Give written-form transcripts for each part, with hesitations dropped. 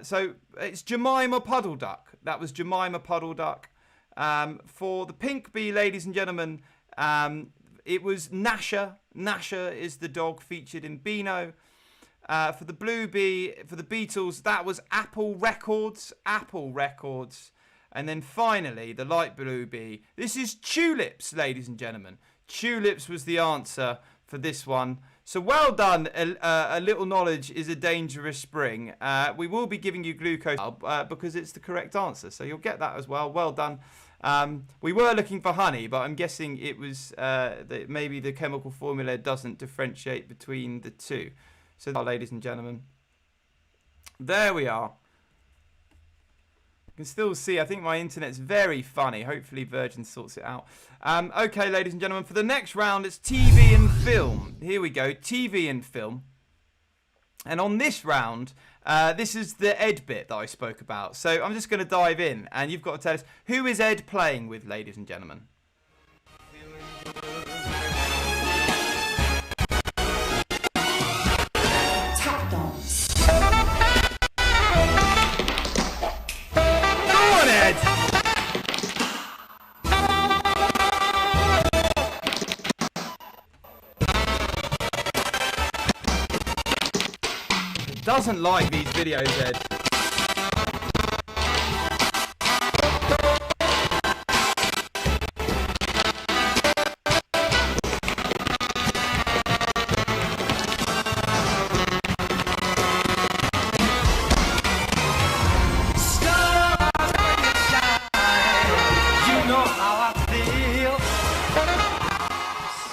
So it's Jemima Puddle Duck. That was Jemima Puddle Duck. For the pink bee, ladies and gentlemen, it was Nasha. Nasha is the dog featured in Beano. For the blue bee, for the Beatles, that was Apple Records. Apple Records. And then finally, the light blue bee. This is Tulips, ladies and gentlemen. Tulips was the answer for this one. So well done. A little knowledge is a dangerous spring. We will be giving you glucose because it's the correct answer. So you'll get that as well. Well done. We were looking for honey, but I'm guessing it was maybe the chemical formula doesn't differentiate between the two. So, ladies and gentlemen, there we are. You can still see, I think my internet's very funny. Hopefully Virgin sorts it out. Okay, ladies and gentlemen, for the next round, it's TV and film. Here we go, TV and film. And on this round, this is the Ed bit that I spoke about. So I'm just going to dive in, and you've got to tell us, who is Ed playing with, ladies and gentlemen? Doesn't like these videos, Ed.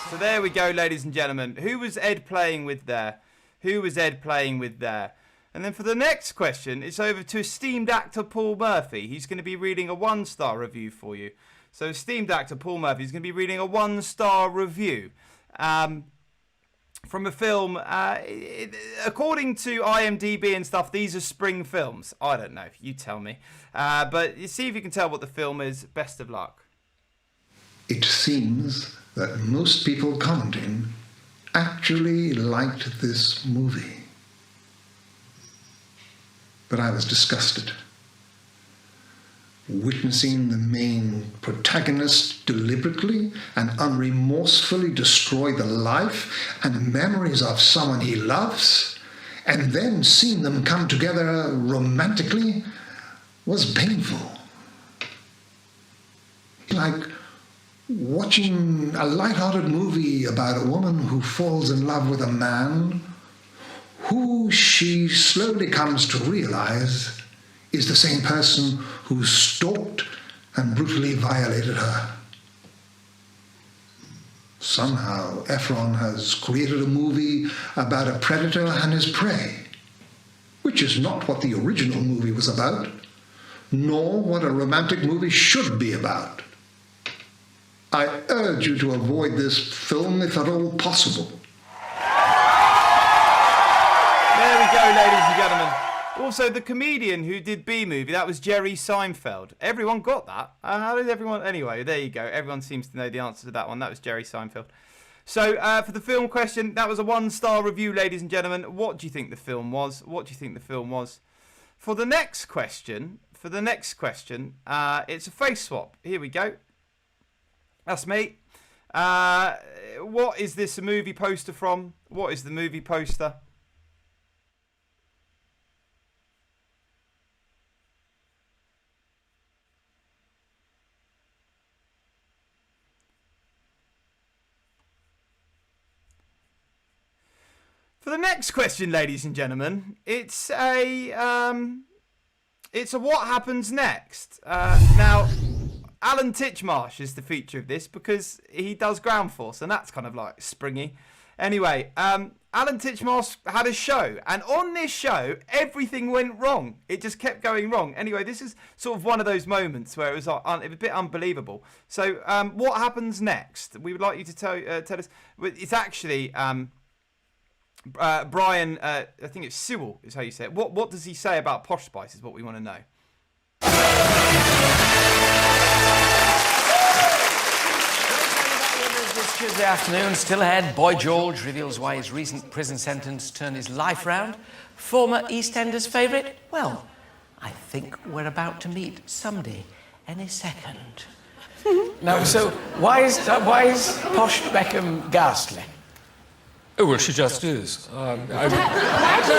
So there we go, ladies and gentlemen. Who was Ed playing with there? Who was Ed playing with there? And then for the next question, it's over to esteemed actor Paul Murphy. He's going to be reading a 1-star review for you. So esteemed actor Paul Murphy is going to be reading a 1-star review from a film. According to IMDb and stuff, these are spring films. I don't know. You tell me. But you see if you can tell what the film is. Best of luck. It seems that most people commenting actually liked this movie. But I was disgusted. Witnessing the main protagonist deliberately and unremorsefully destroy the life and memories of someone he loves, and then seeing them come together romantically, was painful. Like watching a light-hearted movie about a woman who falls in love with a man who she slowly comes to realize is the same person who stalked and brutally violated her. Somehow, Efron has created a movie about a predator and his prey, which is not what the original movie was about, nor what a romantic movie should be about. I urge you to avoid this film if at all possible. There we go, ladies and gentlemen. Also, the comedian who did B-Movie, that was Jerry Seinfeld. Everyone got that. How did everyone... Anyway, there you go. Everyone seems to know the answer to that one. That was Jerry Seinfeld. So, for the film question, that was a 1-star review, ladies and gentlemen. What do you think the film was? What do you think the film was? For the next question, it's a face swap. Here we go. That's me. What is this movie poster from? What is the movie poster? For the next question, ladies and gentlemen, it's a what happens next. Now, Alan Titchmarsh is the feature of this because he does Ground Force, and that's kind of like springy. Anyway, Alan Titchmarsh had a show, and on this show, everything went wrong. It just kept going wrong. Anyway, this is sort of one of those moments where it was like, a bit unbelievable. So, what happens next? We would like you to tell us. It's actually Brian. I think it's Sewell is how you say it. What does he say about Posh Spice? Is what we want to know. Tuesday afternoon, still ahead. Boy George reveals why his recent prison sentence turned his life round. Former EastEnders favourite? Well, I think we're about to meet somebody any second. Now, so why is Posh Beckham ghastly? Oh, well, she just is. How do you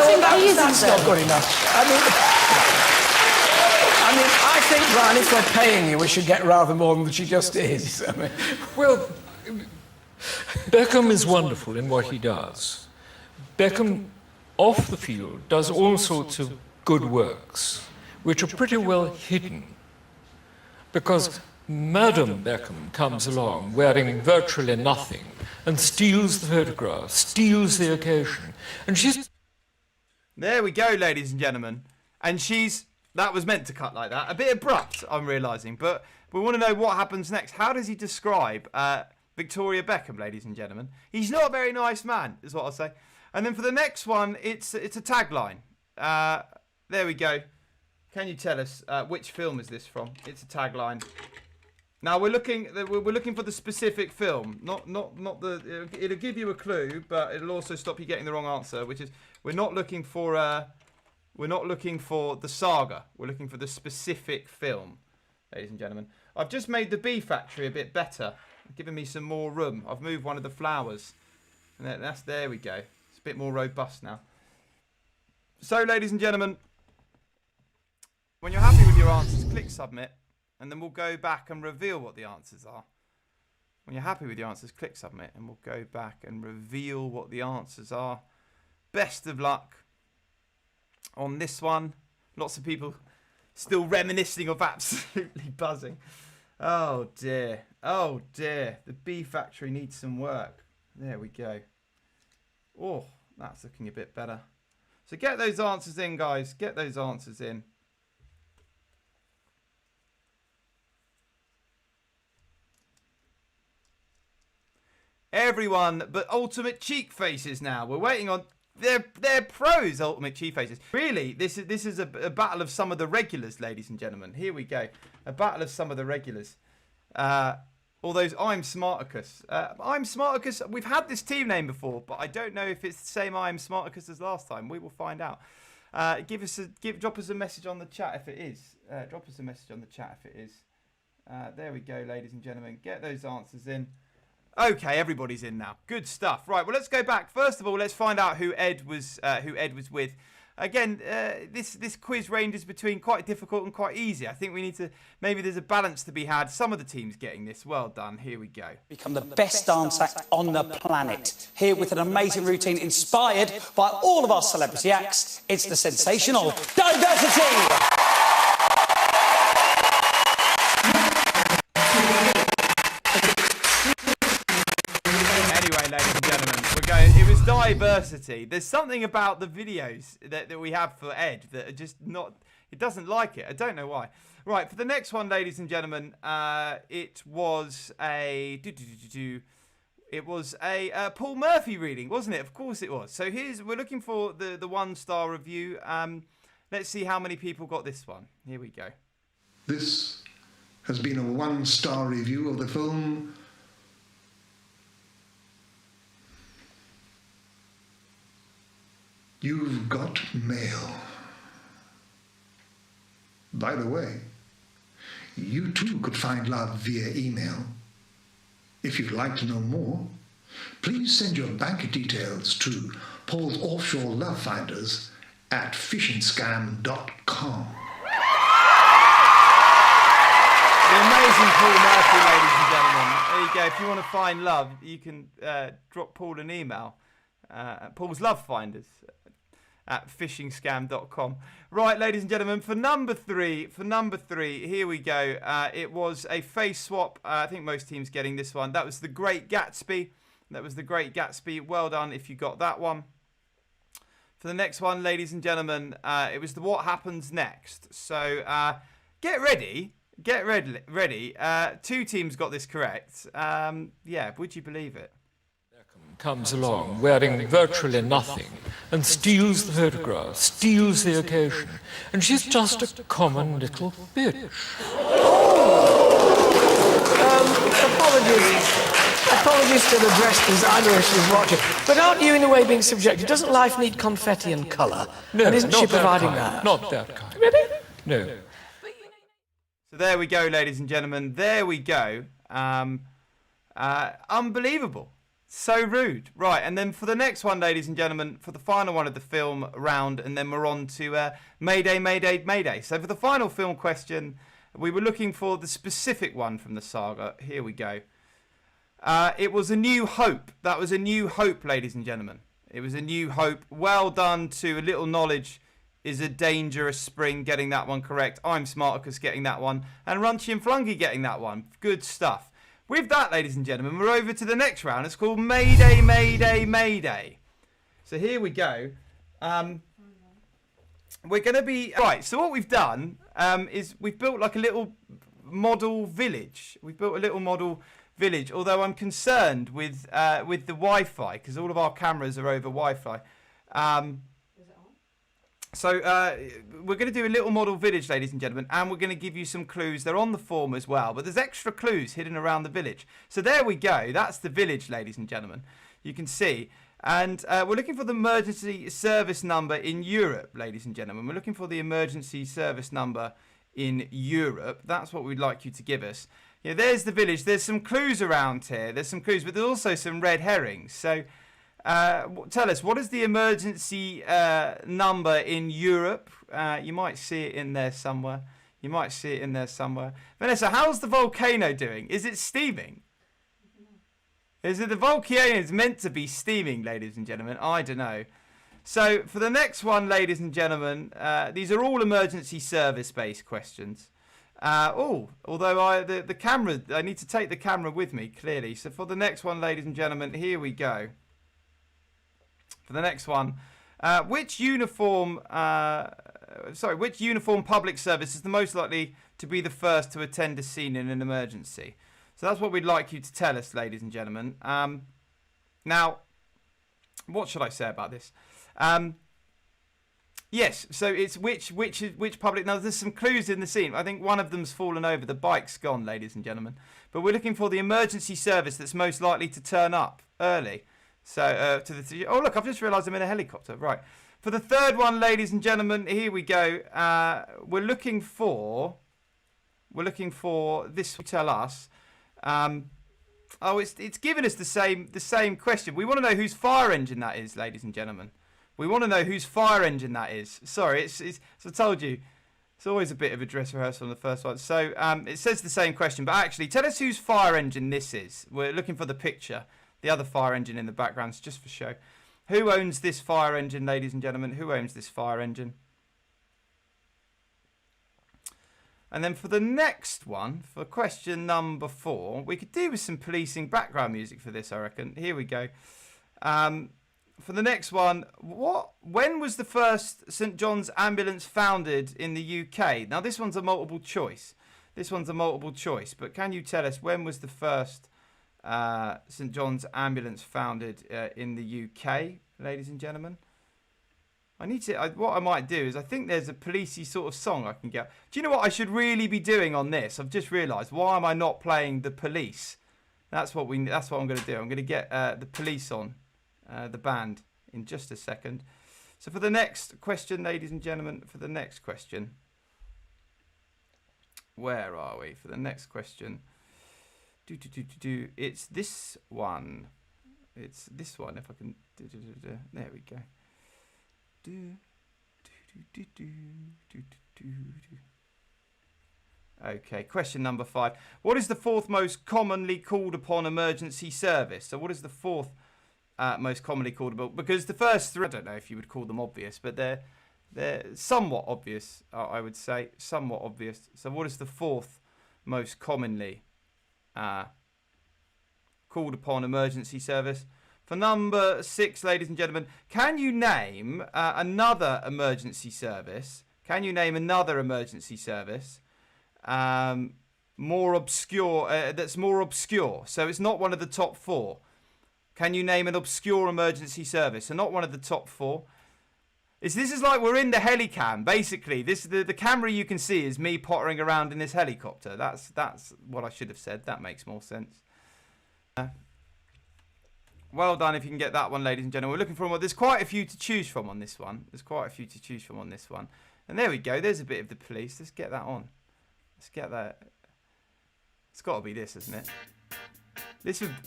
think he is? That's not good enough. I think, Brian, if we're paying you, we should get rather more than she just is. I mean, Well, Beckham is wonderful in what he does. Beckham, off the field, does all sorts of good works, which are pretty well hidden. Because Madam Beckham comes along wearing virtually nothing and steals the photograph, steals the occasion. And she's... There we go, ladies and gentlemen. And that was meant to cut like that. A bit abrupt, I'm realising. But we want to know what happens next. How does he describe Victoria Beckham, ladies and gentlemen? He's not a very nice man, is what I'll say. And then for the next one, it's a tagline. There we go. Can you tell us which film is this from? It's a tagline. Now we're looking for the specific film, not the. It'll give you a clue, but it'll also stop you getting the wrong answer. Which is we're not looking for the saga. We're looking for the specific film, ladies and gentlemen. I've just made the Bee Factory a bit better, giving me some more room. I've moved one of the flowers, and there we go. It's a bit more robust now. So, ladies and gentlemen, when you're happy with your answers, click submit. And then we'll go back and reveal what the answers are. When you're happy with your answers, click submit. And we'll go back and reveal what the answers are. Best of luck on this one. Lots of people still reminiscing of absolutely buzzing. Oh dear. Oh dear. The Bee Factory needs some work. There we go. Oh, that's looking a bit better. So get those answers in, guys. Get those answers in. Everyone but Ultimate Cheek Faces now. We're waiting on... They're pros, Ultimate Cheek Faces. Really, this is a battle of some of the regulars, ladies and gentlemen. Here we go. A battle of some of the regulars. All those I'm Smartacus. I'm Smartacus. We've had this team name before, but I don't know if it's the same I'm Smartacus as last time. We will find out. Drop us a message on the chat if it is. Drop us a message on the chat if it is. There we go, ladies and gentlemen. Get those answers in. Okay, everybody's in now. Good stuff. Right, well, let's go back. First of all, let's find out who Ed was with. Again, this quiz ranges between quite difficult and quite easy. I think we need to... Maybe there's a balance to be had. Some of the teams getting this. Well done. Here we go. Become the best dance act on the planet. Here with an amazing routine inspired by all of our celebrity acts. It's the sensational Diversity! It was Diversity. There's something about the videos that we have for Ed that are just not... It doesn't like it. I don't know why. Right, for the next one, ladies and gentlemen, it was a... It was a Paul Murphy reading, wasn't it? Of course it was. So we're looking for the one-star review. Let's see how many people got this one. Here we go. This has been a one-star review of the film You've Got Mail. By the way, you too could find love via email. If you'd like to know more, please send your bank details to Paul's Offshore Love Finders at fishandscam.com. The amazing Paul Murphy, ladies and gentlemen. There you go. If you want to find love, you can drop Paul an email. Paul's Love Finders at fishingscam.com. Right, ladies and gentlemen, for number three, here we go. It was a face swap. I think most teams getting this one. That was The Great Gatsby. Well done if you got that one. For the next one, ladies and gentlemen, it was the What Happens Next. So get ready. Two teams got this correct. Yeah, would you believe it? Comes along wearing virtually nothing and steals the photograph, steals the occasion, and she's just a common little bitch. Apologies. Apologies to the dressed designer if she's watching. But aren't you, in a way, being subjective? Doesn't life need confetti and colour? No, and isn't not she that providing kind. that? Not that kind. Really? No. So there we go, ladies and gentlemen. There we go. Unbelievable. So rude. Right, and then for the next one, ladies and gentlemen, for the final one of the film round, and then we're on to Mayday, Mayday, Mayday. So for the final film question, we were looking for the specific one from the saga. Here we go. It was A New Hope. That was A New Hope, ladies and gentlemen. It was A New Hope. Well done to A Little Knowledge is a Dangerous Spring getting that one correct. I'm Smartacus getting that one. And Runchy and Flunky getting that one. Good stuff. With that, ladies and gentlemen, we're over to the next round. It's called Mayday, Mayday, Mayday. So here we go. We're going to be... Right, so what we've done is we've built like a little model village. We've built a little model village, although I'm concerned with the Wi-Fi, because all of our cameras are over Wi-Fi. So we're going to do a little model village, ladies and gentlemen, and we're going to give you some clues. They're on the form as well, but there's extra clues hidden around the village. So there we go. That's the village, ladies and gentlemen. You can see. And we're looking for the emergency service number in Europe, ladies and gentlemen. We're looking for the emergency service number in Europe. That's what we'd like you to give us. Yeah, there's the village. There's some clues around here. There's some clues, but there's also some red herrings. So... tell us, what is the emergency number in Europe? You might see it in there somewhere. You might see it in there somewhere. Vanessa, how's the volcano doing? Is it steaming? Is it the volcano is meant to be steaming, ladies and gentlemen? I don't know. So for the next one, ladies and gentlemen, these are all emergency service-based questions. Although the camera, I need to take the camera with me, clearly. So for the next one, ladies and gentlemen, here we go. For the next one, which uniform public service is the most likely to be the first to attend a scene in an emergency? So that's what we'd like you to tell us, ladies and gentlemen. Now, what should I say about this? Yes, so it's which public... Now, there's some clues in the scene. I think one of them's fallen over. The bike's gone, ladies and gentlemen. But we're looking for the emergency service that's most likely to turn up early. So, oh, look, I've just realised I'm in a helicopter. Right. For the third one, ladies and gentlemen, here we go. We're looking for this. Tell us. It's given us the same question. We want to know whose fire engine that is, ladies and gentlemen. We want to know whose fire engine that is. Sorry, it's as I told you, it's always a bit of a dress rehearsal on the first one. So, it says the same question, but actually, tell us whose fire engine this is. We're looking for the picture. The other fire engine in the background is just for show. Who owns this fire engine, ladies and gentlemen? Who owns this fire engine? And then for the next one, for question number 4, we could do with some policing background music for this, I reckon. Here we go. For the next one, when was the first St John's Ambulance founded in the UK? Now, this one's a multiple choice. But can you tell us when was the first... St John's Ambulance founded in the UK, ladies and gentlemen? What I might do is I think there's a policey sort of song I can get. Do you know what I should really be doing on this? I've just realised. Why am I not playing The Police? That's what I'm going to do. I'm going to get The Police on, the band, in just a second. So for the next question, ladies and gentlemen, where are we? For the next question. It's this one. If I can. There we go. Okay, question number 5. What is the 4th most commonly called upon emergency service? So what is the 4th most commonly called upon? Because the first 3, I don't know if you would call them obvious, but they're somewhat obvious, I would say. Somewhat obvious. So what is the 4th most commonly called upon emergency service? For number 6, ladies and gentlemen, can you name another emergency service? More obscure, that's more obscure. So it's not one of the top 4. Can you name an obscure emergency service? So not one of the top 4. This is like we're in the helicam, basically. The camera you can see is me pottering around in this helicopter. That's what I should have said. That makes more sense. Well done if you can get that one, ladies and gentlemen. We're looking for one. There's quite a few to choose from on this one. And there we go. There's a bit of the police. Let's get that on. Let's get that. It's got to be this, isn't it?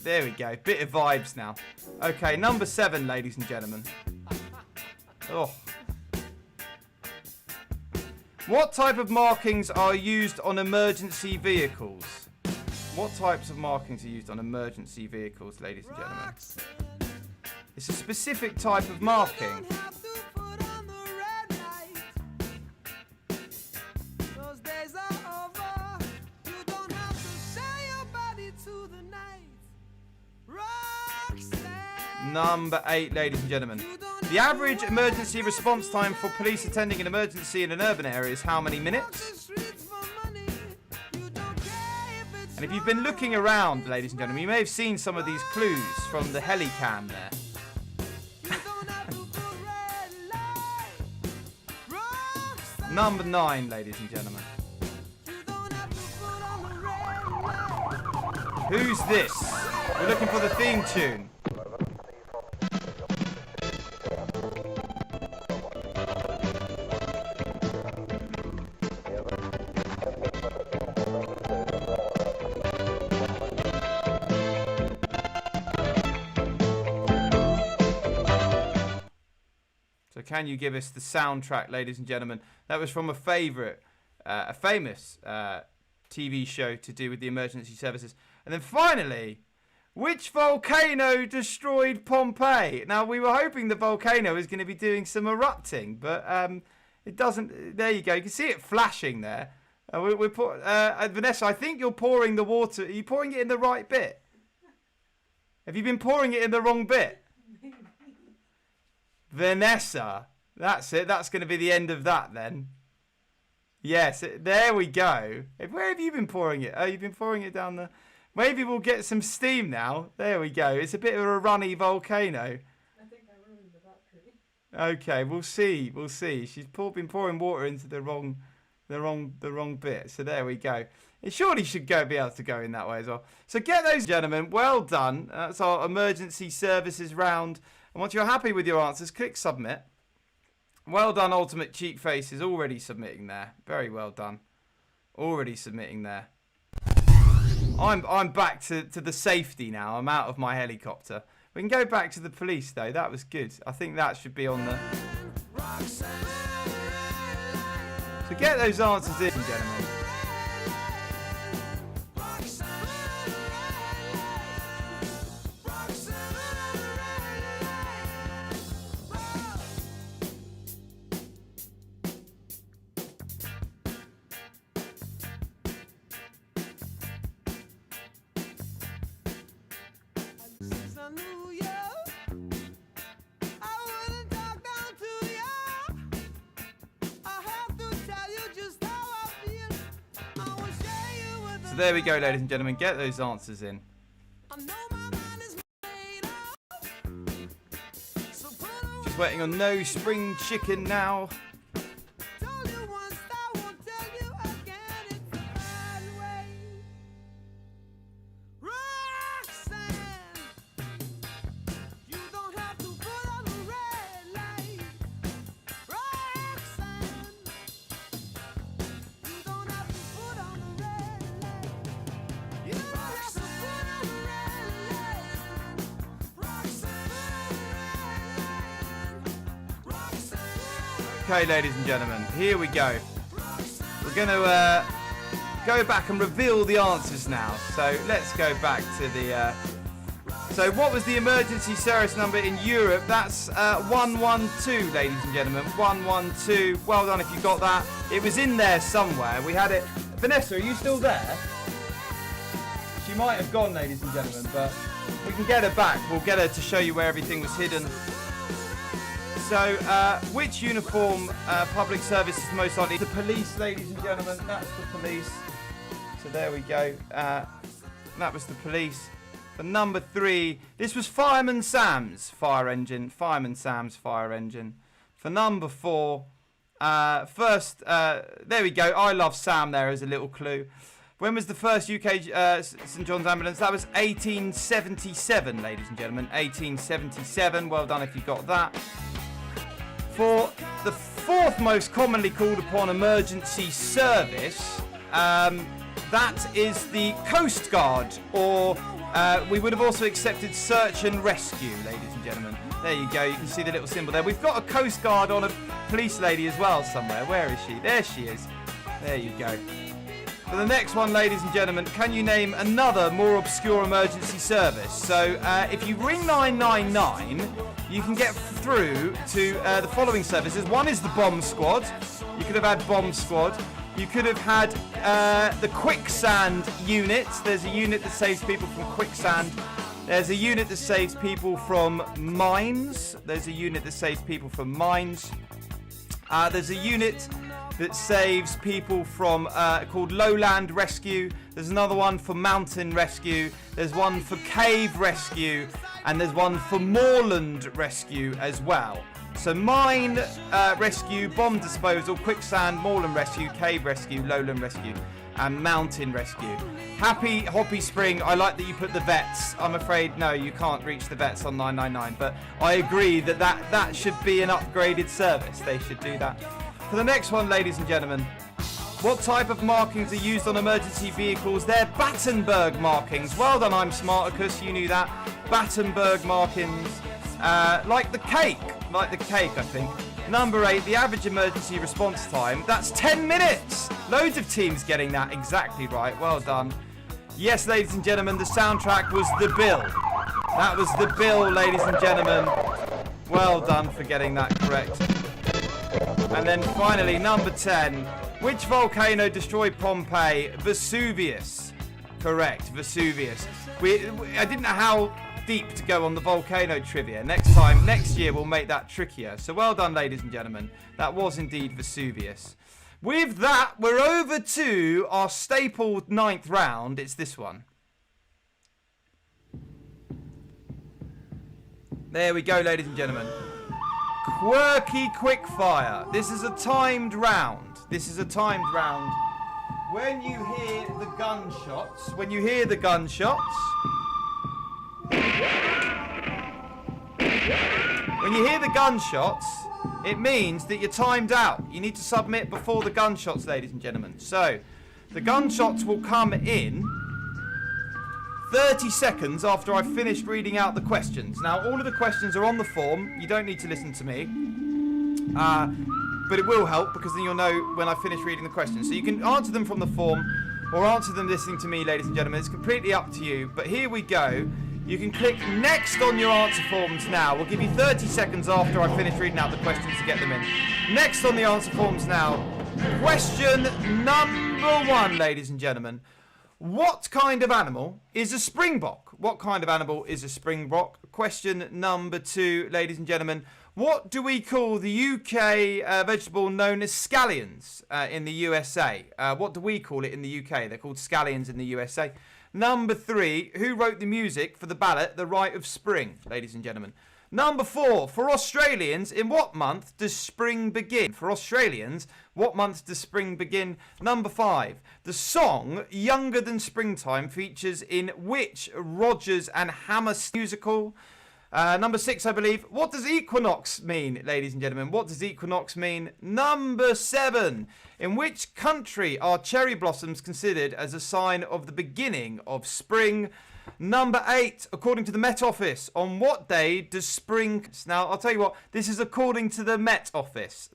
There we go. Bit of vibes now. Okay, number 7, ladies and gentlemen. Oh. What type of markings are used on emergency vehicles? What types of markings are used on emergency vehicles, ladies and gentlemen? It's a specific type of marking. Number 8, ladies and gentlemen. The average emergency response time for police attending an emergency in an urban area is how many minutes? And if you've been looking around, ladies and gentlemen, you may have seen some of these clues from the helicam there. Number 9, ladies and gentlemen. Who's this? We're looking for the theme tune. So can you give us the soundtrack, ladies and gentlemen? That was from a famous TV show to do with the emergency services. And then finally, which volcano destroyed Pompeii? Now, we were hoping the volcano was going to be doing some erupting, but it doesn't. There you go. You can see it flashing there. Vanessa, I think you're pouring the water. Are you pouring it in the right bit? Have you been pouring it in the wrong bit? Vanessa, that's it. That's going to be the end of that then. Yes, there we go. Where have you been pouring it? Oh, you've been pouring it down the... Maybe we'll get some steam now. There we go. It's a bit of a runny volcano. I think I ruined the battery. Okay, we'll see. We'll see. She's been pouring water into the wrong bit. So there we go. It surely should be able to go in that way as well. So get those, gentlemen. Well done. That's our emergency services round. And once you're happy with your answers, click submit. Well done, Ultimate Cheek Face is already submitting there. Very well done. Already submitting there. I'm back to the safety now. I'm out of my helicopter. We can go back to the police though. That was good. I think that should be on the... So get those answers in, gentlemen. There we go, ladies and gentlemen. Get those answers in. Just waiting on No Spring Chicken now. Okay, ladies and gentlemen, here we go. We're going to go back and reveal the answers now. So let's go back to the... So what was the emergency service number in Europe? That's 112, ladies and gentlemen. 112. Well done if you got that. It was in there somewhere. We had it... Vanessa, are you still there? She might have gone, ladies and gentlemen, but we can get her back. We'll get her to show you where everything was hidden. So, which uniform public service is most likely? The police, ladies and gentlemen. That's the police. So there we go. That was the police. For number 3, this was Fireman Sam's fire engine. Fireman Sam's fire engine. For number 4, there we go. I love Sam there as a little clue. When was the first UK St John's ambulance? That was 1877, ladies and gentlemen. 1877. Well done if you got that. For the fourth most commonly called upon emergency service, that is the Coast Guard, or we would have also accepted search and rescue, ladies and gentlemen. There you go. You can see the little symbol there. We've got a Coast Guard on a police lady as well somewhere. Where is she? There she is. There you go. For the next one, ladies and gentlemen, can you name another more obscure emergency service? So if you ring 999, you can get through to the following services. One is the bomb squad. You could have had bomb squad. You could have had the quicksand unit. There's a unit that saves people from quicksand. There's a unit that saves people from mines. There's a unit that saves people from mines. There's a unit that saves people from called Lowland Rescue. There's another one for Mountain Rescue. There's one for Cave Rescue. And there's one for Moorland Rescue as well. So mine rescue, bomb disposal, quicksand, moorland rescue, cave rescue, lowland rescue, and mountain rescue. Happy Hoppy Spring, I like that you put the vets. I'm afraid, no, you can't reach the vets on 999, but I agree that should be an upgraded service. They should do that. For the next one, ladies and gentlemen, what type of markings are used on emergency vehicles? They're Battenberg markings. Well done, I'm Smarticus, you knew that. Battenberg markings, like the cake, I think. Number 8, the average emergency response time, that's 10 minutes. Loads of teams getting that exactly right, well done. Yes, ladies and gentlemen, the soundtrack was The Bill. That was The Bill, ladies and gentlemen. Well done for getting that correct. And then finally, number 10, which volcano destroyed Pompeii? Vesuvius. Correct, Vesuvius. I didn't know how deep to go on the volcano trivia. Next year we'll make that trickier. So well done, ladies and gentlemen. That was indeed Vesuvius. With that, we're over to our staple 9th round. It's this one. There we go, ladies and gentlemen. Quirky Quickfire. This is a timed round. When you hear the gunshots, it means that you're timed out. You need to submit before the gunshots, ladies and gentlemen. So, the gunshots will come in 30 seconds after I've finished reading out the questions. Now, all of the questions are on the form. You don't need to listen to me. But it will help because then you'll know when I finish reading the questions. So you can answer them from the form or answer them listening to me, ladies and gentlemen. It's completely up to you. But here we go. You can click next on your answer forms now. We'll give you 30 seconds after I finish reading out the questions to get them in. Next on the answer forms now. Question number 1, ladies and gentlemen. What kind of animal is a springbok? Question number 2, ladies and gentlemen. What do we call the UK vegetable known as scallions in the USA? What do we call it in the UK? They're called scallions in the USA. Number 3, who wrote the music for the ballad The Rite of Spring, ladies and gentlemen? Number 4, for Australians, in what month does spring begin? Number 5, the song Younger Than Springtime features in which Rodgers and Hammerstein musical? Number 6, I believe. What does equinox mean, ladies and gentlemen? Number 7. In which country are cherry blossoms considered as a sign of the beginning of spring? Number 8, according to the Met Office, on what day does spring... Now, I'll tell you what, this is according to the Met Office.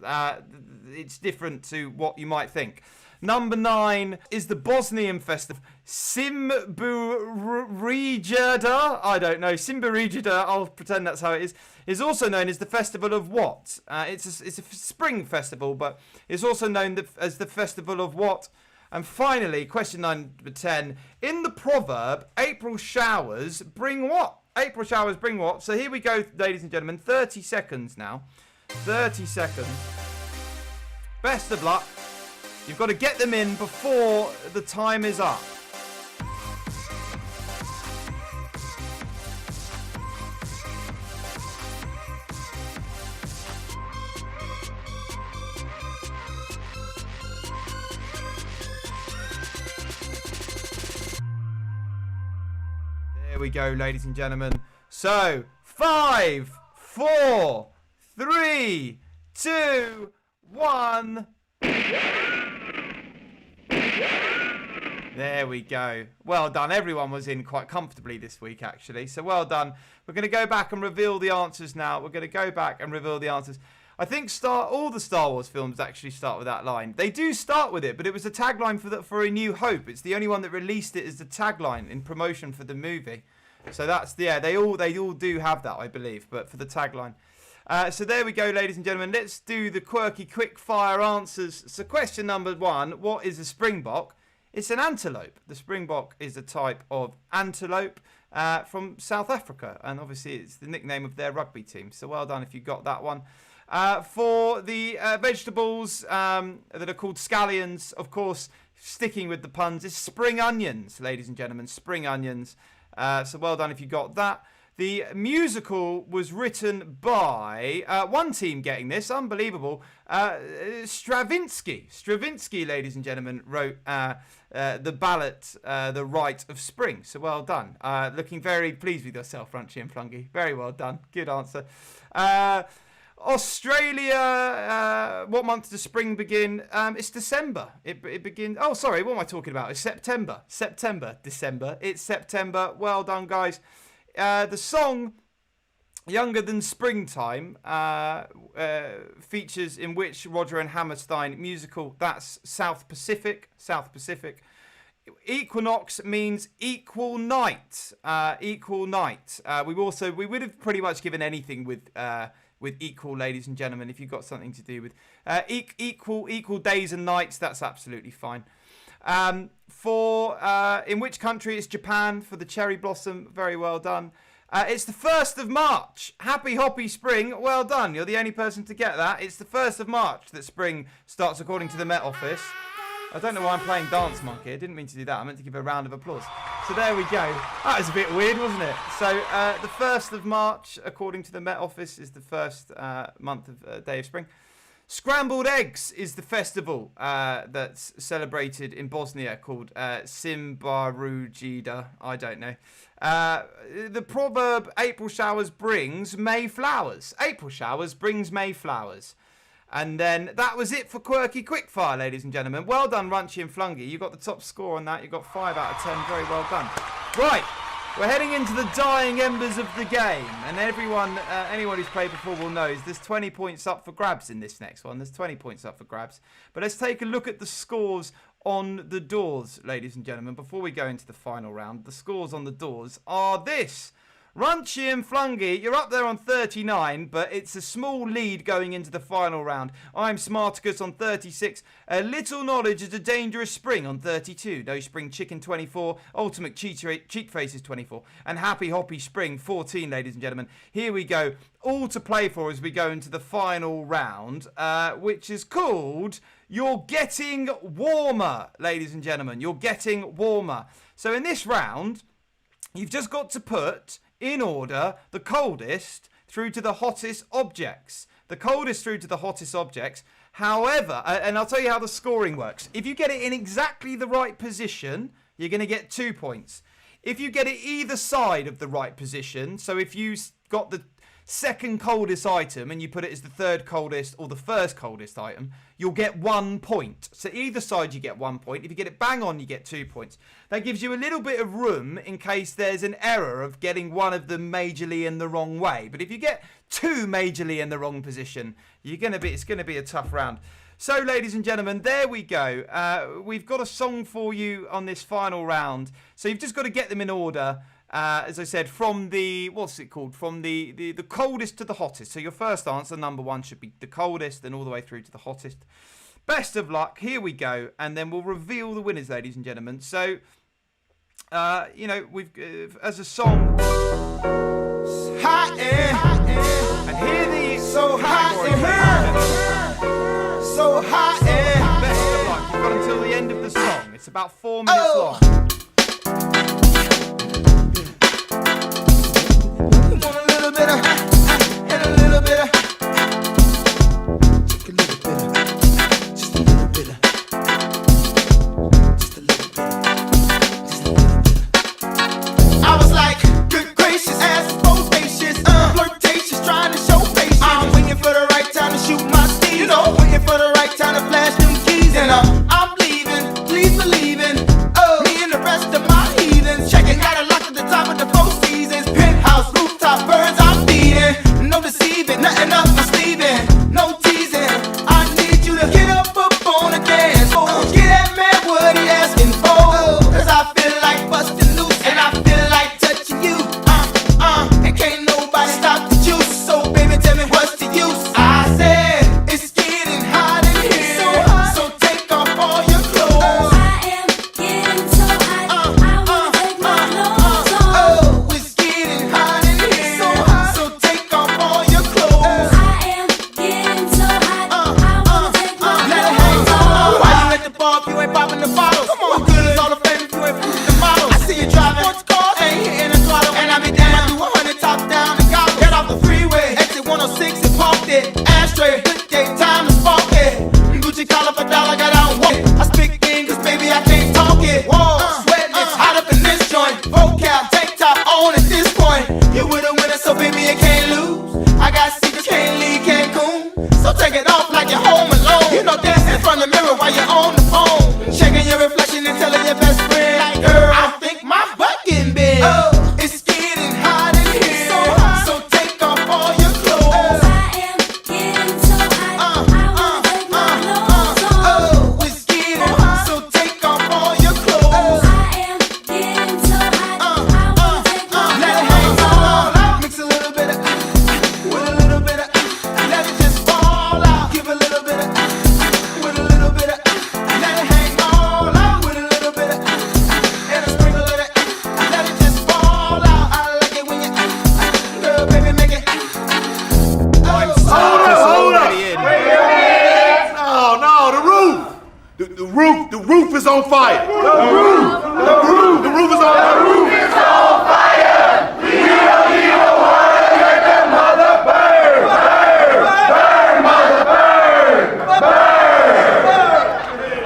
It's different to what you might think. Number 9 is the Bosnian festival. Simburijada, I don't know. Simburijada, I'll pretend that's how it is also known as the Festival of what? It's a spring festival, but it's also known as the Festival of what? And finally, question number 10. In the proverb, April showers bring what? So here we go, ladies and gentlemen. 30 seconds now. 30 seconds. Best of luck. You've got to get them in before the time is up. There we go, ladies and gentlemen. So, 5, 4, 3, 2, 1. There we go. Well done. Everyone was in quite comfortably this week, actually. So well done. We're going to go back and reveal the answers now. We're going to go back and reveal the answers. I think all the Star Wars films actually start with that line. They do start with it, but it was a tagline for A New Hope. It's the only one that released it as the tagline in promotion for the movie. So that's, yeah, they all do have that, I believe, but for the tagline. So there we go, ladies and gentlemen. Let's do the quirky quick fire answers. So question number 1, what is a springbok? It's an antelope. The springbok is a type of antelope from South Africa, and obviously it's the nickname of their rugby team. So well done if you got that one. For the vegetables that are called scallions, of course, sticking with the puns, is spring onions, ladies and gentlemen, spring onions. So well done if you got that. The musical was written by one team getting this, unbelievable, Stravinsky. Stravinsky, ladies and gentlemen, wrote the ballad, The Rite of Spring. So well done. Looking very pleased with yourself, Runchy and Flungy. Very well done. Good answer. Australia, what month does spring begin? It's December. It begins... Oh, sorry, what am I talking about? It's September. December. It's September. Well done, guys. The song Younger Than Springtime features in which Roger and Hammerstein musical? That's South Pacific. Equinox means equal night. We would have pretty much given anything with equal, ladies and gentlemen, if you've got something to do with equal days and nights. That's absolutely fine. In which country? It's Japan for the cherry blossom. Very well done. It's the 1st of March. Happy Hoppy Spring. Well done. You're the only person to get that. It's the 1st of March that spring starts, according to the Met Office. I don't know why I'm playing Dance Monkey. I didn't mean to do that. I meant to give a round of applause. So there we go. That was a bit weird, wasn't it? So the 1st of March, according to the Met Office, is the first month of day of spring. Scrambled eggs is the festival that's celebrated in Bosnia called Simbarujida. I don't know. The proverb April showers brings May flowers. April showers brings May flowers. And then that was it for Quirky Quickfire, ladies and gentlemen. Well done, Runchy and Flungy. You got the top score on that. You got 5 out of 10. Very well done. Right. We're heading into the dying embers of the game, and anyone who's played before will know there's 20 points up for grabs in this next one. There's 20 points up for grabs. But let's take a look at the scores on the doors, ladies and gentlemen, before we go into the final round. The scores on the doors are this. Runchy and Flungy, you're up there on 39, but it's a small lead going into the final round. I'm Smarticus on 36. A little knowledge is a dangerous spring on 32. No Spring Chicken 24. Ultimate Cheat Faces 24. And Happy Hoppy Spring 14, ladies and gentlemen. Here we go. All to play for as we go into the final round, which is called You're Getting Warmer, ladies and gentlemen. You're Getting Warmer. So in this round, you've just got to put in order the coldest through to the hottest objects. The coldest through to the hottest objects. However, and I'll tell you how the scoring works. If you get it in exactly the right position, you're going to get 2 points. If you get it either side of the right position, so if you got the second coldest item and you put it as the third coldest or the first coldest item, you'll get 1 point. So either side you get 1 point. If you get it bang on, you get 2 points. That gives you a little bit of room in case there's an error of getting one of them majorly in the wrong way. But if you get 2 majorly in the wrong position, it's going to be a tough round. So, ladies and gentlemen, there we go. We've got a song for you on this final round. So you've just got to get them in order. As I said, from the, what's it called? From the coldest to the hottest. So your first answer, number 1, should be the coldest, then all the way through to the hottest. Best of luck. Here we go. And then we'll reveal the winners, ladies and gentlemen. So, we've, as a song, hot air. And here the so hot air. So hot air. Best of luck. You've got until the end of the song. It's about 4 minutes long. I was like The roof is on fire. The roof is on fire. The roof is on fire. We don't even want to let that mother burn. Burn, mother,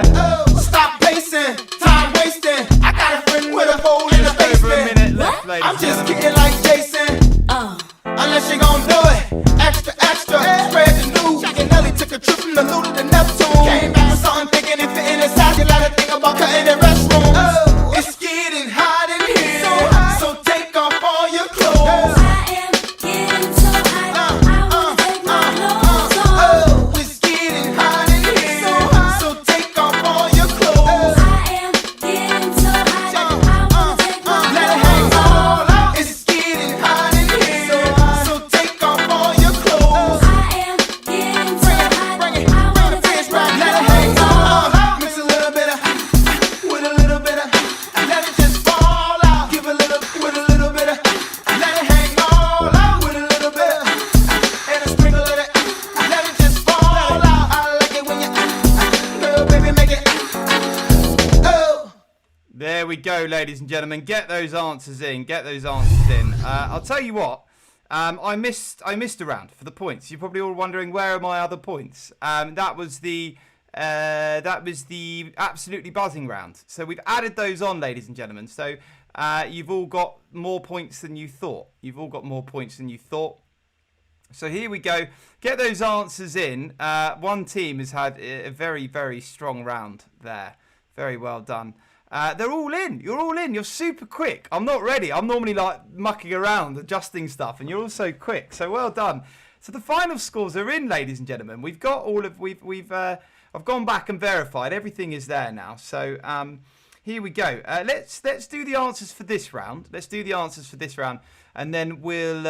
burn. Stop pacing, time wasting. I got a friend with a hole in the basement. I'm just kidding like Jason. Unless you gon' do it. Extra, extra. Spread the news. Jack and Nelly took a trip from the Luda to Neptune. Came back with something thinking it fit in his house. You let her think about cutting the restroom. It's getting hot in here. So take off all your clothes. I am getting so hot. I wanna take my clothes off. It's getting hot in here. So take off all your clothes. I am getting so hot. I wanna take my Let it hang all out. It's getting hot in here. So take off all your clothes. I am getting so hot. Bring it, I wanna take my let it hang all out. Mix a little bit of with a little bit of. Let it just fall out. Give a little with a little bit of. Let it hang all out with a little bit of. And a sprinkle of it. Let it just fall out. I like it when you girl, baby, make it. Oh. There we go, ladies and gentlemen. Get those answers in. Get those answers in. I'll tell you what. I missed a round for the points. You're probably all wondering, where are my other points? That was the absolutely buzzing round. So we've added those on, ladies and gentlemen. So you've all got more points than you thought. So here we go. Get those answers in. One team has had a very, very strong round there. Very well done. They're all in. You're all in. You're super quick. I'm not ready. I'm normally like mucking around, adjusting stuff, and you're all so quick. So well done. So the final scores are in, ladies and gentlemen. We've got all of I've gone back and verified. Everything is there now. So here we go. Let's do the answers for this round. And then we'll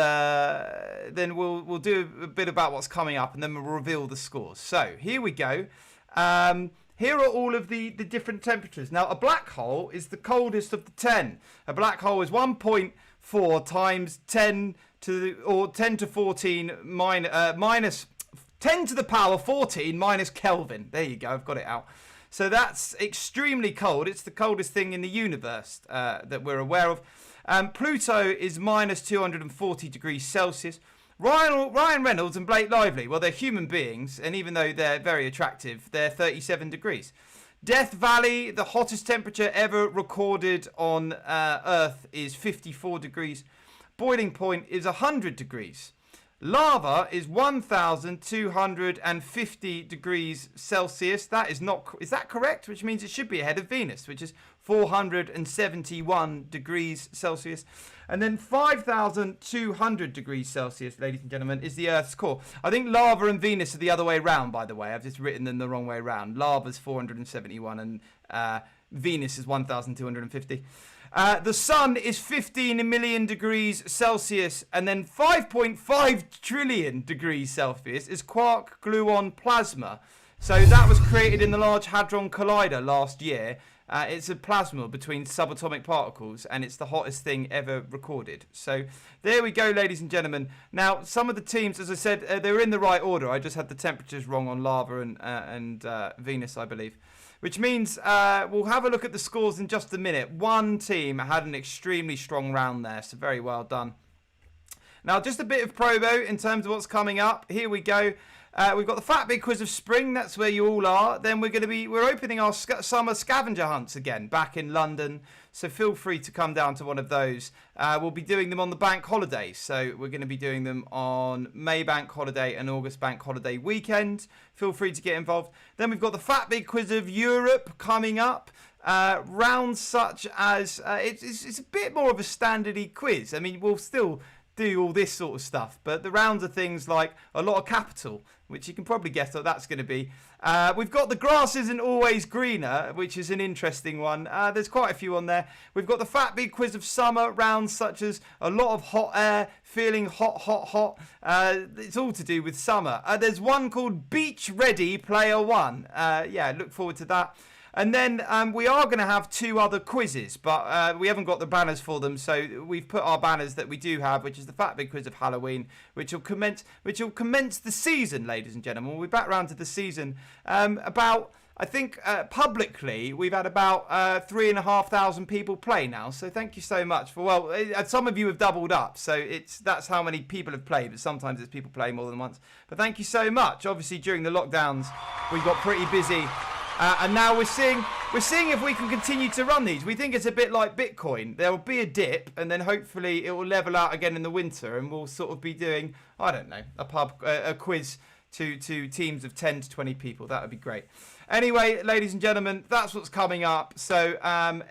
do a bit about what's coming up, and then we'll reveal the scores. So here we go. Here are all of the different temperatures. Now, a black hole is the coldest of the 10. A black hole is 1.4 times 10 to 14 minus 10 to the power 14 minus Kelvin. There you go. I've got it out. So that's extremely cold. It's the coldest thing in the universe that we're aware of. Pluto is minus 240 degrees Celsius. Ryan Reynolds and Blake Lively, well, they're human beings, and even though they're very attractive, they're 37 degrees. Death Valley, the hottest temperature ever recorded on Earth, is 54 degrees. Boiling point is 100 degrees. Lava is 1,250 degrees Celsius. Is that correct? Which means it should be ahead of Venus, which is 471 degrees Celsius. And then 5,200 degrees Celsius, ladies and gentlemen, is the Earth's core. I think lava and Venus are the other way round, by the way. I've just written them the wrong way round. Lava's 471 and Venus is 1,250. The sun is 15 million degrees Celsius, and then 5.5 trillion degrees Celsius is quark gluon plasma. So that was created in the Large Hadron Collider last year. It's a plasma between subatomic particles, and it's the hottest thing ever recorded. So there we go, ladies and gentlemen. Now, some of the teams, as I said, they're in the right order. I just had the temperatures wrong on lava and Venus, I believe. Which means we'll have a look at the scores in just a minute. One team had an extremely strong round there, so very well done. Now, just a bit of promo in terms of what's coming up. Here we go. We've got the Fat Big Quiz of Spring. That's where you all are. Then we're opening our summer scavenger hunts again back in London. So feel free to come down to one of those. We'll be doing them on the bank holidays. So we're going to be doing them on May Bank Holiday and August Bank Holiday weekend. Feel free to get involved. Then we've got the Fat Big Quiz of Europe coming up. Rounds such as it's a bit more of a standardy quiz. I mean, we'll still do all this sort of stuff, but the rounds are things like a lot of capital, which you can probably guess what that's going to be. We've got the grass isn't always greener, which is an interesting one. There's quite a few on there. We've got the Fat Big Quiz of Summer, rounds such as a lot of hot air, feeling hot. It's all to do with summer. There's one called Beach Ready Player One. Yeah, look forward to that. And then we are going to have two other quizzes, but we haven't got the banners for them, so we've put our banners that we do have, which is the Fat Big Quiz of Halloween, which will commence the season, ladies and gentlemen. We'll be back round to the season about I think publicly we've had about 3,500 people play now. So thank you so much for, well, some of you have doubled up. So that's how many people have played, but sometimes it's people play more than once. But thank you so much. Obviously during the lockdowns we got pretty busy. And now we're seeing if we can continue to run these. We think it's a bit like Bitcoin. There will be a dip, and then hopefully it will level out again in the winter, and we'll sort of be doing, I don't know, a quiz to teams of 10 to 20 people. That would be great. Anyway, ladies and gentlemen, that's what's coming up. So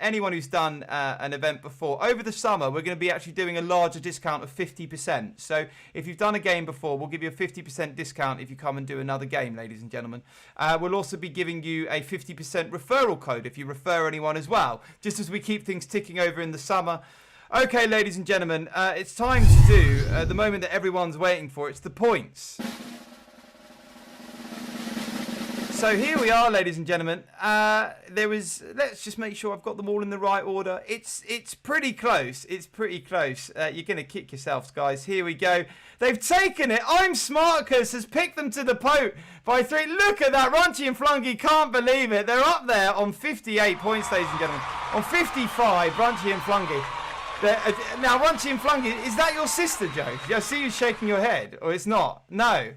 anyone who's done an event before, over the summer, we're going to be actually doing a larger discount of 50%. So if you've done a game before, we'll give you a 50% discount if you come and do another game, ladies and gentlemen. We'll also be giving you a 50% referral code if you refer anyone as well, just as we keep things ticking over in the summer. Okay, ladies and gentlemen, it's time to do the moment that everyone's waiting for. It's the points. So here we are, ladies and gentlemen. Let's just make sure I've got them all in the right order. It's pretty close. It's pretty close. You're going to kick yourselves, guys. Here we go. They've taken it. I'm Smartacus has picked them to the post by 3. Look at that. Runchy and Flunky can't believe it. They're up there on 58 points, ladies and gentlemen. On 55, Runchy and Flunky. Now, Runchy and Flunky, is that your sister, Joe? I see you shaking your head. Or it's not? No.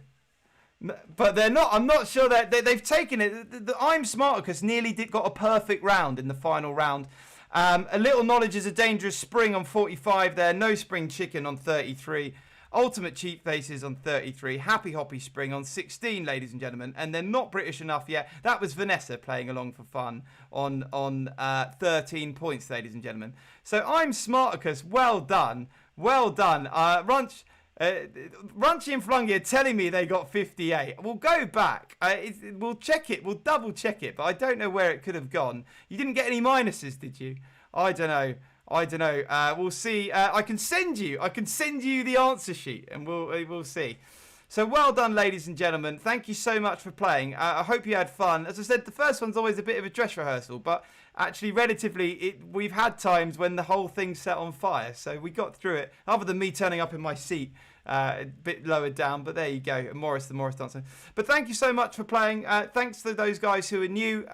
But they're not. I'm not sure that they've taken it. The I'm Smartacus nearly got a perfect round in the final round. A Little Knowledge is a Dangerous Spring on 45 there. No Spring Chicken on 33. Ultimate Cheap Faces on 33. Happy Hoppy Spring on 16, ladies and gentlemen. And they're not British enough yet. That was Vanessa playing along for fun on 13 points, ladies and gentlemen. So I'm Smartacus. Well done. Well done. Runchy and Flungy are telling me they got 58. We'll go back. We'll check it. We'll double check it. But I don't know where it could have gone. You didn't get any minuses, did you? I don't know. We'll see. I can send you the answer sheet, and we'll see. So well done, ladies and gentlemen. Thank you so much for playing. I hope you had fun. As I said, the first one's always a bit of a dress rehearsal, but actually, relatively, we've had times when the whole thing's set on fire. So we got through it, other than me turning up in my seat a bit lower down. But there you go, Morris the Morris dancer. But thank you so much for playing. Thanks to those guys who are new.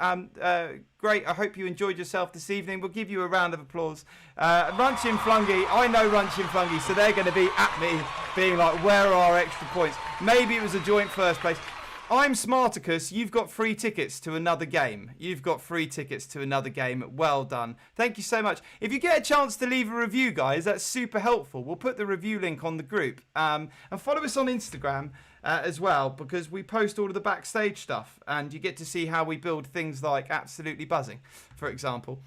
Great. I hope you enjoyed yourself this evening. We'll give you a round of applause. Runchy and Flungy, I know Runchy and Flungy, so they're going to be at me being like, where are our extra points? Maybe it was a joint first place. I'm Smartacus. You've got free tickets to another game. Well done. Thank you so much. If you get a chance to leave a review, guys, that's super helpful. We'll put the review link on the group. And follow us on Instagram as well, because we post all of the backstage stuff. And you get to see how we build things like Absolutely Buzzing, for example.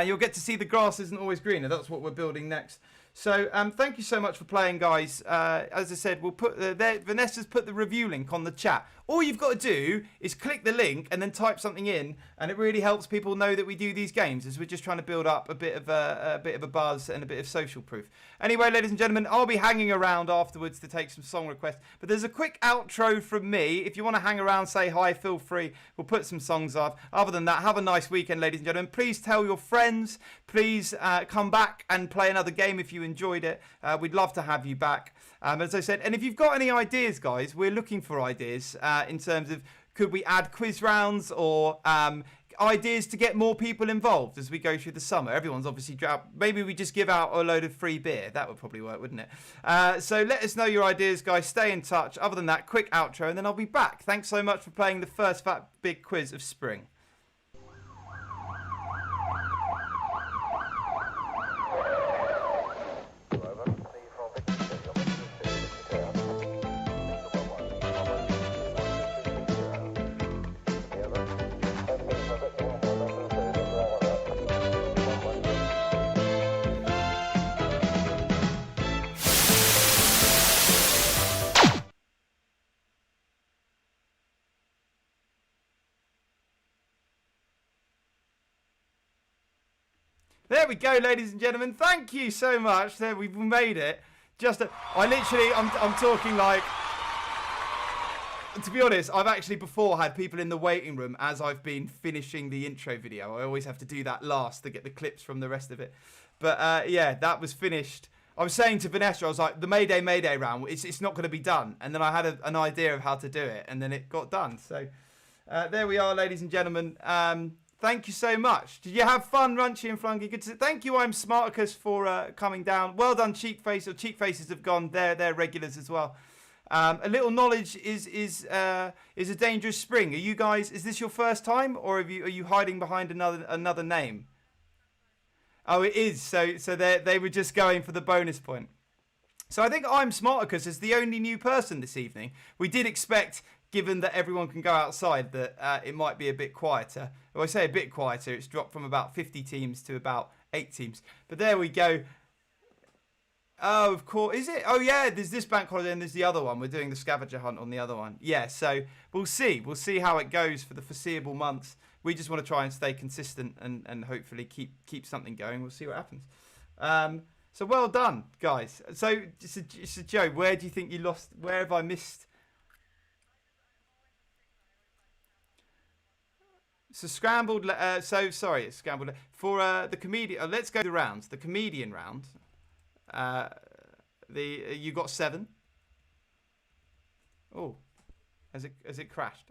You'll get to see the grass isn't always greener. That's what we're building next. So thank you so much for playing, guys. As I said, we'll put Vanessa's put the review link on the chat. All you've got to do is click the link and then type something in, and it really helps people know that we do these games, as we're just trying to build up a bit of a buzz and a bit of social proof. Anyway, ladies and gentlemen, I'll be hanging around afterwards to take some song requests. But there's a quick outro from me. If you want to hang around, say hi, feel free. We'll put some songs up. Other than that, have a nice weekend, ladies and gentlemen. Please tell your friends. Please come back and play another game if you enjoyed it. We'd love to have you back. As I said, and if you've got any ideas, guys, we're looking for ideas in terms of could we add quiz rounds or ideas to get more people involved as we go through the summer. Everyone's obviously drought. Maybe we just give out a load of free beer. That would probably work, wouldn't it? So let us know your ideas, guys. Stay in touch. Other than that, quick outro, and then I'll be back. Thanks so much for playing the first Fat Big Quiz of spring. There we go, ladies and gentlemen. Thank you so much. There, we've made it. I'm talking like, to be honest, I've actually before had people in the waiting room as I've been finishing the intro video. I always have to do that last to get the clips from the rest of it. But yeah, that was finished. I was saying to Vanessa, I was like, the Mayday round, it's not going to be done. And then I had an idea of how to do it, and then it got done. So There we are, ladies and gentlemen. Thank you so much. Did you have fun, Runchy and Flunky? Good to thank you, I'm Smarticus, for coming down. Well done, Cheek Face. Or Cheek Faces have gone. They're regulars as well. A little knowledge is a dangerous spring. Are you guys? Is this your first time, or are you hiding behind another name? Oh, it is. So they were just going for the bonus point. So I think I'm Smarticus is the only new person this evening. We did expect, given that everyone can go outside, that it might be a bit quieter. Well, I say a bit quieter. It's dropped from about 50 teams to about 8 teams. But there we go. Oh, of course. Is it? Oh, yeah. There's this bank holiday and there's the other one. We're doing the scavenger hunt on the other one. Yeah, so we'll see. We'll see how it goes for the foreseeable months. We just want to try and stay consistent and hopefully keep something going. We'll see what happens. So well done, guys. So, it's a Joe, where do you think you lost? Where have I missed? So scrambled. Sorry, it's scrambled. For the comedian, let's go the rounds. The comedian round. You got 7. Oh, has it crashed?